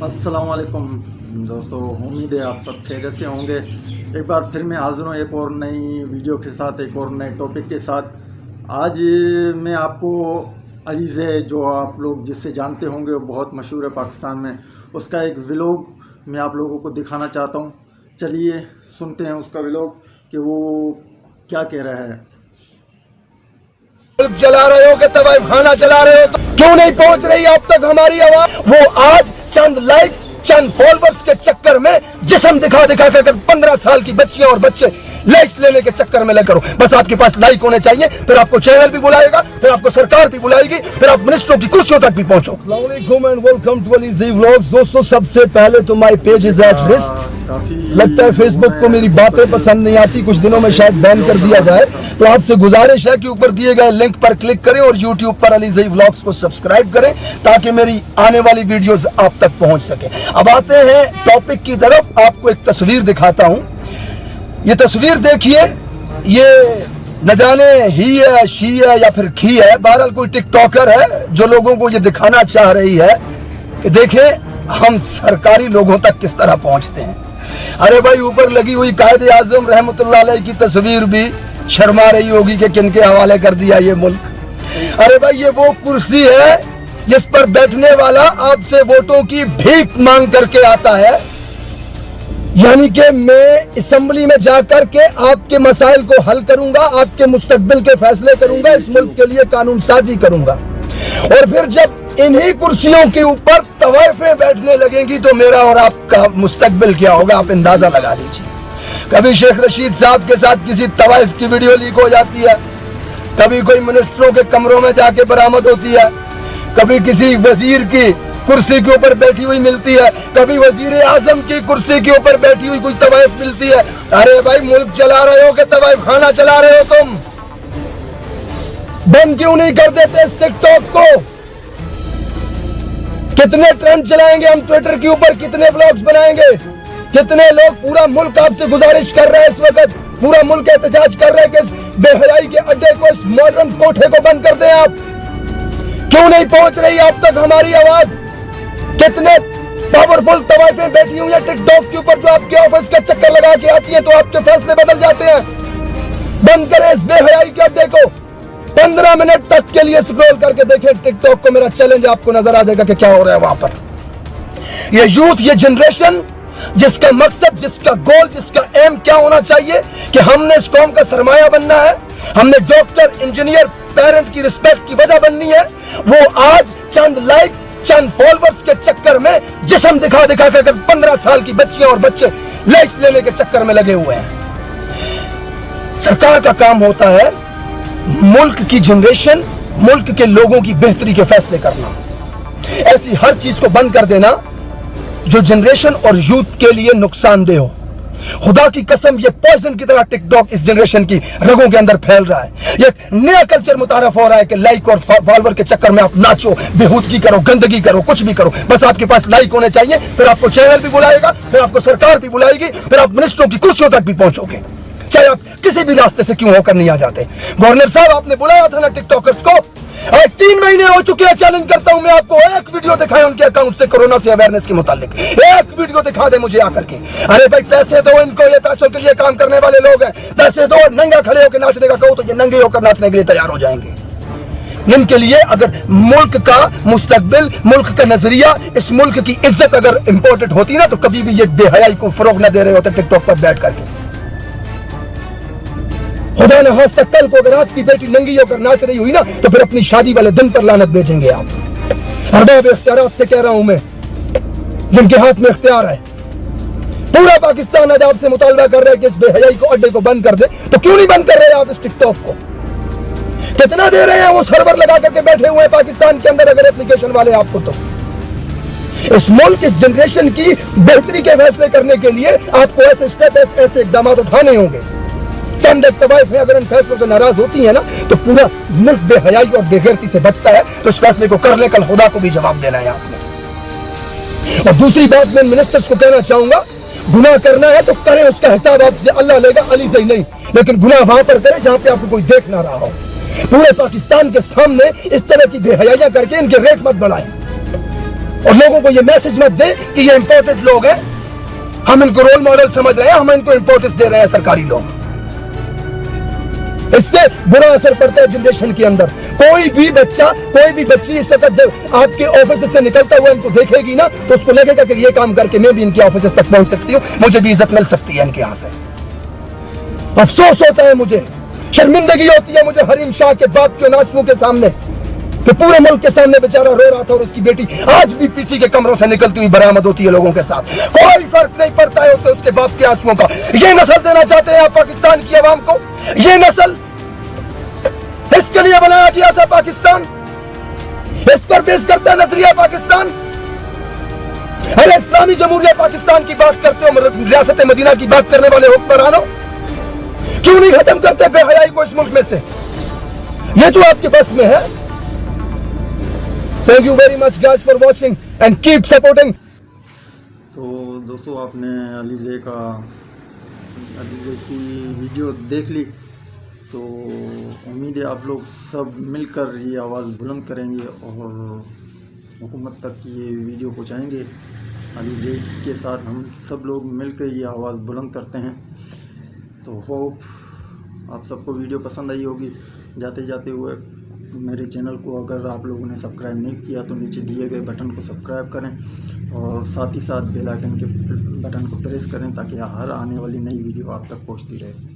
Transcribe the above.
अस्सलाम वालेकुम दोस्तों, उम्मीद है आप सब खैरियत से होंगे। एक बार फिर मैं हाज़िर हूँ एक और नई वीडियो के साथ, एक और नए टॉपिक के साथ। आज मैं आपको अलीज़े, जो आप लोग जिससे जानते होंगे, वो बहुत मशहूर है पाकिस्तान में, उसका एक व्लॉग मैं आप लोगों को दिखाना चाहता हूँ। चलिए सुनते हैं उसका व्लॉग कि वो क्या कह रहा है। चला रहे हो कि तवाइफ खाना चला रहे हो, तो क्यों नहीं पहुंच रही अब तक हमारी आवाज? वो आज चंद लाइक्स, चंद फॉलोअर्स के चक्कर में जिस्म दिखा दिखा कर 15 साल की बच्चियां और बच्चे लाइक्स लेने के चक्कर में लग करो। बस आपके पास लाइक होने चाहिए, फिर आपको चैनल भी बुलाएगा, फिर आपको सरकार भी बुलाएगी, फिर आप मिनिस्टरों की कुर्सियों तक भी पहुंचो। अस्सलाम वालेकुम and welcome to Alizeh vlogs. दोस्तों, सबसे पहले तो my page is at risk. लगता है फेसबुक को मेरी बातें पसंद नहीं आती, कुछ दिनों में शायद बैन कर दिया जाए। तो आपसे गुजारिश है कि ऊपर दिए गए लिंक पर क्लिक करें और यूट्यूब पर अलीज़े व्लॉग्स को सब्सक्राइब करें ताकि मेरी आने वाली वीडियोस आप तक पहुंच सके। अब आते हैं टॉपिक की तरफ। आपको एक तस्वीर दिखाता हूं। ये तस्वीर देखिए, ये न जाने ही है, शी है या फिर खी है, बहरहाल कोई टिकटॉकर है जो लोगों को ये दिखाना चाह रही है कि देखें हम सरकारी लोगों तक किस तरह पहुंचते हैं। अरे भाई, ऊपर लगी हुई कायदे आजम रहमतुल्लाह अलैह की तस्वीर भी शर्मा रही होगी कि किनके हवाले कर दिया ये मुल्क। अरे भाई, ये वो कुर्सी है जिस पर बैठने वाला आपसे वोटों की भीख मांग करके आता है, यानी कि मैं असेंबली में जाकर के आपके मसाइल को हल करूंगा, आपके मुस्तकबिल के फैसले करूंगा, इस मुल्क के लिए कानून साजी करूंगा। और फिर जब इन्हीं कुर्सियों के ऊपर तवाइफें बैठने लगेंगी तो मेरा और आपका मुस्तकबिल क्या होगा, आप अंदाजा लगा लीजिए। कभी शेख रशीद साहब के साथ किसी तवाइफ की वीडियो लीक हो जाती है, कभी कोई मिनिस्टरों के कमरों में जाके बरामद होती है, कभी किसी वजीर की कुर्सी के ऊपर बैठी हुई मिलती है, कभी वजीर आजम की कुर्सी के ऊपर बैठी हुई कोई तवाइफ मिलती है। अरे भाई, मुल्क चला रहे हो कि तवाइफ खाना चला रहे हो तुम? बंद क्यों नहीं कर देते इस टिकटॉक को? कितने ट्रेंड चलाएंगे हम ट्विटर के ऊपर, कितने व्लॉग्स बनाएंगे, कितने लोग? पूरा मुल्क आपसे गुजारिश कर रहा है इस वक्त, पूरा मुल्क एहतजाज कर रहा है कि इस बेहयाई के अड्डे को, इस मॉडर्न कोठे को बंद कर दें आप। क्यों नहीं पहुंच रही अब तक हमारी आवाज? कितने पावरफुल तवाइफें बैठी हुई है टिकटॉक के ऊपर जो आपके ऑफिस के चक्कर लगा के आती है तो आपके फैसले बदल जाते हैं। बंद करें इस बेहयाई के अड्डे को। 15 मिनट तक के लिए स्क्रॉल करके देखें टिकटॉक को, मेरा चैलेंज, आपको नजर आ जाएगा कि क्या हो रहा है वहां पर। ये यूथ, ये जनरेशन जिसका मकसद, जिसका गोल, जिसका एम क्या होना चाहिए कि हमने इस कौम का सरमाया बनना है, हमने डॉक्टर, इंजीनियर, पेरेंट की रिस्पेक्ट की वजह बननी है, वो आज चंद लाइक्स, चंद फॉलोअर्स के चक्कर में जिस्म दिखा दिखा कर 15 साल की बच्चियां और बच्चे लाइक्स लेने के चक्कर में लगे हुए हैं। सरकार का काम होता है मुल्क की जनरेशन, मुल्क के लोगों की बेहतरी के फैसले करना, ऐसी हर चीज को बंद कर देना जो जनरेशन और यूथ के लिए नुकसानदेह हो। खुदा की कसम, ये पॉइजन की तरह टिकटॉक इस जनरेशन की रगों के अंदर फैल रहा है। ये नया कल्चर मुतारफ हो रहा है कि लाइक और फॉलोअर के चक्कर में आप नाचो, बेहूदगी करो, गंदगी करो, कुछ भी करो, बस आपके पास लाइक होने चाहिए, फिर आपको चैनल भी बुलाएगा, फिर आपको सरकार भी बुलाएगी, फिर आप मिनिस्टरों की कुर्सियों तक भी पहुंचोगे, चाहे आप किसी भी रास्ते से क्यों होकर नहीं आ जाते। गवर्नर साहब, आपने बुलाया था ना टिकटॉकर्स को? 3 महीने हो चुके हैं, चैलेंज करता हूं मैं आपको, एक वीडियो दिखाएं उनके अकाउंट से कोरोना से अवेयरनेस के मुतालिक, एक वीडियो दिखा दे मुझे आकर के। अरे भाई, पैसे दो इनको, ये पैसों के लिए काम करने वाले लोग हैं, पैसे दो। नंगा खड़े होकर नाचने का कहो तो ये नंगे होकर नाचने के लिए तैयार हो जाएंगे। इनके लिए अगर मुल्क का मुस्तकबिल, मुल्क का नजरिया, इस मुल्क की इज्जत अगर इंपॉर्टेंट होती ना, तो कभी भी ये बेहयाई को फरोग न दे रहे होते टिकटॉक पर बैठ करके। खुदा ने खास्ता, कल को अगर आपकी बेटी नंगी होकर नाच रही हुई ना, तो फिर अपनी शादी वाले दिन पर लानत भेजेंगे आप। अरबाब इख्तियारात से कह रहा हूं मैं, जिनके हाथ में इख्तियार है, पूरा पाकिस्तान आज आपसे मुतालबा कर रहा है कि इस बेहयाई को, अड्डे को बंद कर दे। तो क्यों नहीं बंद कर रहे आप इस टिकटॉक को? कितना दे रहे हैं वो सर्वर लगा करके बैठे हुए हैं पाकिस्तान के अंदर, अगर एप्लीकेशन वाले आपको। तो इस मुल्क, इस जनरेशन की बेहतरी के फैसले करने के लिए आपको ऐसे स्टेप, ऐसे इकदाम उठाने होंगे। चंद एक तवाइफें अगर इन फैसलों से नाराज होती है ना, तो पूरा मुल्क बेहयाई और बेगैरती से बचता है। तो इस फैसले को कर ले, कल खुदा को भी जवाब देना है आपने। और दूसरी बात मैं मिनिस्टर्स को कहना चाहूंगा, गुनाह करना है तो करें, उसका हिसाब आपसे अल्लाह लेगा, अली से ही नहीं। लेकिन गुनाह वहां पर करें जहां पे आपको कोई देख ना रहा हो। पूरे पाकिस्तान के सामने इस तरह की बेहयाइयां करके इनके रेट मत बढ़ाएं। और लोगों को ये मैसेज मत दे कि ये इंपोर्टेड लोग हैं, हम इनको रोल मॉडल समझ रहे हैं, हम इनको इंपोर्टेंस दे रहे हैं सरकारी लोग। इससे बुरा असर पड़ता है जनरेशन के अंदर। कोई भी बच्चा, कोई भी बच्ची इस वक्त जब आपके ऑफिस से निकलता हुआ इनको देखेगी ना, तो उसको लगेगा कि ये काम करके मैं भी इनके ऑफिस तक पहुंच सकती हूं, मुझे भी इज्जत मिल सकती है इनके यहां से। अफसोस होता है मुझे, शर्मिंदगी होती है मुझे हरीम शाह के बाप के आंसुओं के सामने, कि पूरे मुल्क के सामने बेचारा रो रहा था और उसकी बेटी आज भी पीसी के कमरों से निकलती हुई बरामद होती है लोगों के साथ। कोई फर्क नहीं पड़ता है उससे, उसके बाप के आंसुओं का। ये नस्ल देना चाहते हैं आप पाकिस्तान की आवाम को? ये नस्ल इसके लिए बनाया गया था पाकिस्तान? इस पर पेश करता है नजरिया पाकिस्तान? अरे इस्लामी जमहूरिया पाकिस्तान की बात करते हो, रियासत मदीना की बात करने वाले हुक्मरानों, क्यों नहीं खत्म करते बेहयाई को इस मुल्क में से? ये जो आपके बस में है। Thank you very much guys for watching and keep supporting. तो दोस्तों, आपने अलीजे की वीडियो देख ली, तो उम्मीद है आप लोग सब मिलकर ये आवाज़ बुलंद करेंगे और हुकूमत तक ये वीडियो पहुँचाएँगे। अलीजे के साथ हम सब लोग मिलकर ये आवाज़ बुलंद करते हैं। तो होप आप सबको वीडियो पसंद आई होगी। जाते जाते हुए मेरे चैनल को अगर आप लोगों ने सब्सक्राइब नहीं किया तो नीचे दिए गए बटन को सब्सक्राइब करें और साथ ही साथ बेल आइकन के बटन को प्रेस करें ताकि हर आने वाली नई वीडियो आप तक पहुंचती रहे।